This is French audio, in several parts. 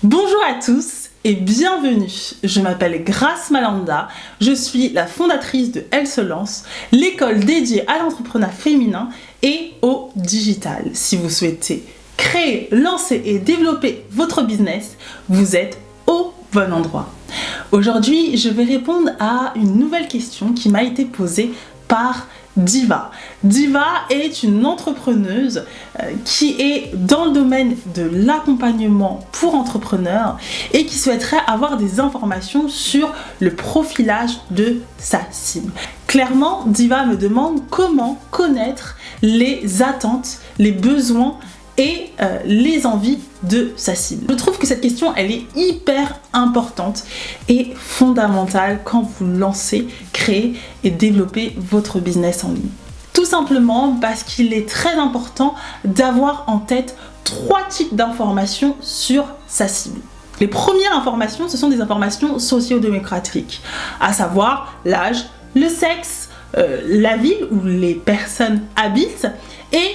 Bonjour à tous et bienvenue. Je m'appelle Grace Malanda, je suis la fondatrice de Elle se lance, l'école dédiée à l'entrepreneuriat féminin et au digital. Si vous souhaitez créer, lancer et développer votre business, vous êtes au bon endroit. Aujourd'hui, je vais répondre à une nouvelle question qui m'a été posée par Diva. Diva est une entrepreneuse qui est dans le domaine de l'accompagnement pour entrepreneurs et qui souhaiterait avoir des informations sur le profilage de sa cible. Clairement, Diva me demande comment connaître les attentes, les besoins et les envies de sa cible. Je trouve que cette question, elle est hyper importante et fondamentale quand vous lancez, créez et développez votre business en ligne. Tout simplement parce qu'il est très important d'avoir en tête 3 types d'informations sur sa cible. Les premières informations, ce sont des informations socio-démographiques, à savoir l'âge, le sexe, la ville où les personnes habitent et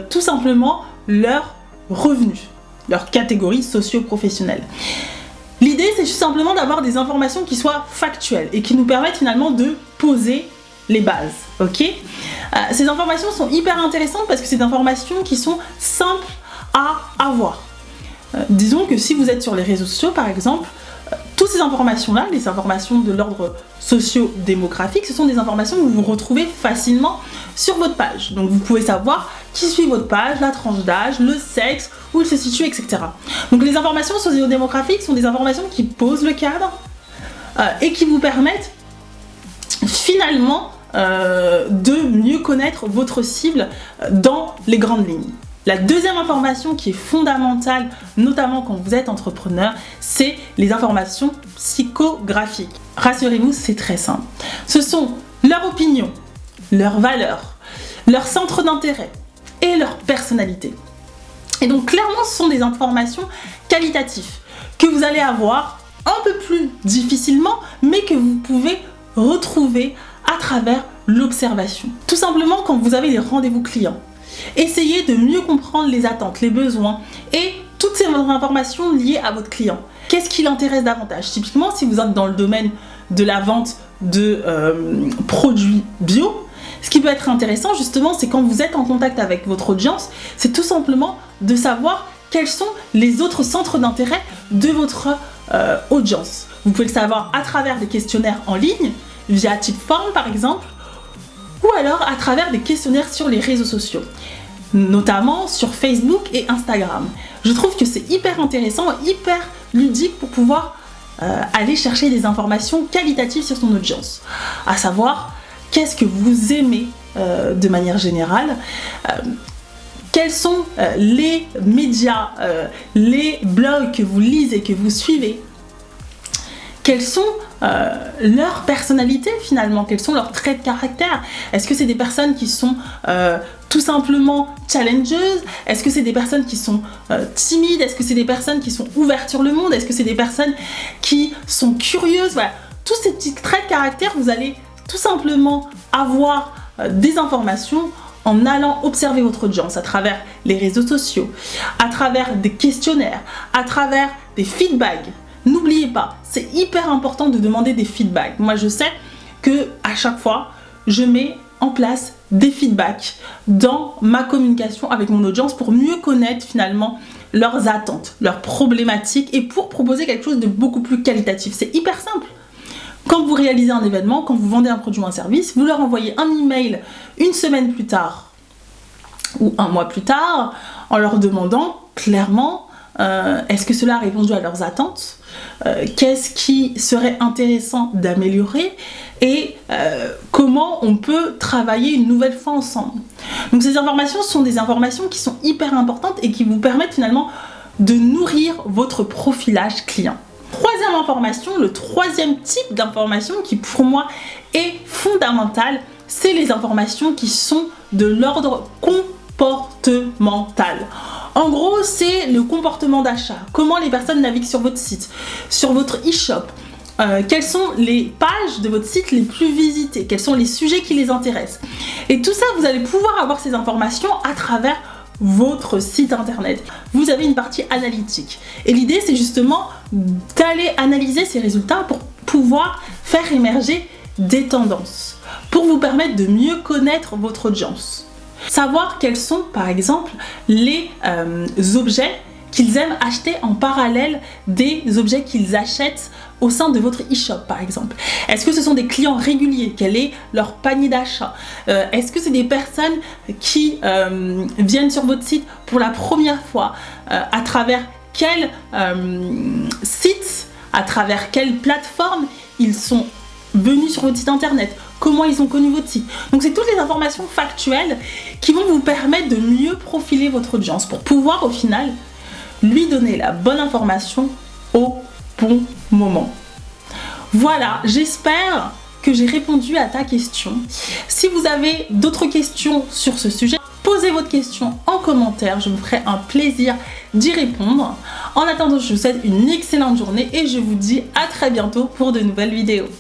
tout simplement leurs revenus, leur catégorie socio-professionnelle. L'idée, c'est juste simplement d'avoir des informations qui soient factuelles et qui nous permettent finalement de poser les bases, ok ? Ces informations sont hyper intéressantes parce que c'est des informations qui sont simples à avoir. Disons que si vous êtes sur les réseaux sociaux, par exemple, toutes ces informations-là, les informations de l'ordre socio-démographique, ce sont des informations que vous retrouvez facilement sur votre page. Donc vous pouvez savoir qui suit votre page, la tranche d'âge, le sexe, où il se situe, etc. Donc les informations socio-démographiques sont des informations qui posent le cadre et qui vous permettent finalement de mieux connaître votre cible dans les grandes lignes. La deuxième information qui est fondamentale, notamment quand vous êtes entrepreneur, c'est les informations psychographiques. Rassurez-vous, c'est très simple. Ce sont leur opinion, leurs valeurs, leur centre d'intérêt et leur personnalité. Et donc clairement, ce sont des informations qualitatives que vous allez avoir un peu plus difficilement, mais que vous pouvez retrouver à travers l'observation. Tout simplement, quand vous avez des rendez-vous clients, essayez de mieux comprendre les attentes, les besoins et toutes ces informations liées à votre client. Qu'est-ce qui l'intéresse davantage ? Typiquement, si vous êtes dans le domaine de la vente de produits bio, ce qui peut être intéressant justement, c'est quand vous êtes en contact avec votre audience, c'est tout simplement de savoir quels sont les autres centres d'intérêt de votre audience. Vous pouvez le savoir à travers des questionnaires en ligne, via Tipform par exemple, ou alors à travers des questionnaires sur les réseaux sociaux, notamment sur Facebook et Instagram. Je trouve que c'est hyper intéressant, hyper ludique pour pouvoir aller chercher des informations qualitatives sur son audience, à savoir qu'est-ce que vous aimez de manière générale, quels sont les médias, les blogs que vous lisez, que vous suivez, quelles sont leurs personnalités finalement, quels sont leurs traits de caractère. Est-ce que c'est des personnes qui sont tout simplement challengeuses ? Est-ce que c'est des personnes qui sont timides ? Est-ce que c'est des personnes qui sont ouvertes sur le monde ? Est-ce que c'est des personnes qui sont curieuses ? Voilà, tous ces petits traits de caractère, vous allez tout simplement avoir des informations en allant observer votre audience à travers les réseaux sociaux, à travers des questionnaires, à travers des feedbacks. N'oubliez pas, c'est hyper important de demander des feedbacks. Moi, je sais que à chaque fois, je mets en place des feedbacks dans ma communication avec mon audience pour mieux connaître finalement leurs attentes, leurs problématiques et pour proposer quelque chose de beaucoup plus qualitatif. C'est hyper simple. Quand vous réalisez un événement, quand vous vendez un produit ou un service, vous leur envoyez un email une semaine plus tard ou un mois plus tard en leur demandant clairement est-ce que cela a répondu à leurs attentes, qu'est-ce qui serait intéressant d'améliorer et comment on peut travailler une nouvelle fois ensemble. Donc ces informations sont des informations qui sont hyper importantes et qui vous permettent finalement de nourrir votre profilage client. Troisième information, le troisième type d'information qui pour moi est fondamental, c'est les informations qui sont de l'ordre comportemental. En gros, c'est le comportement d'achat, comment les personnes naviguent sur votre site, sur votre e-shop, quelles sont les pages de votre site les plus visitées, quels sont les sujets qui les intéressent. Et tout ça, vous allez pouvoir avoir ces informations à travers votre site internet. Vous avez une partie analytique. Et l'idée, c'est justement d'aller analyser ces résultats pour pouvoir faire émerger des tendances, pour vous permettre de mieux connaître votre audience. Savoir quels sont, par exemple, les objets qu'ils aiment acheter en parallèle des objets qu'ils achètent au sein de votre e-shop, par exemple. Est-ce que ce sont des clients réguliers? Quel est leur panier d'achat? Est-ce que c'est des personnes qui viennent sur votre site pour la première fois? À travers quel site, à travers quelle plateforme ils sont venus sur votre site internet? Comment ils ont connu votre site? Donc c'est toutes les informations factuelles qui vont vous permettre de mieux profiler votre audience pour pouvoir au final lui donner la bonne information au bon moment. Voilà, j'espère que j'ai répondu à ta question. Si vous avez d'autres questions sur ce sujet, posez votre question en commentaire, je me ferai un plaisir d'y répondre. En attendant, je vous souhaite une excellente journée et je vous dis à très bientôt pour de nouvelles vidéos.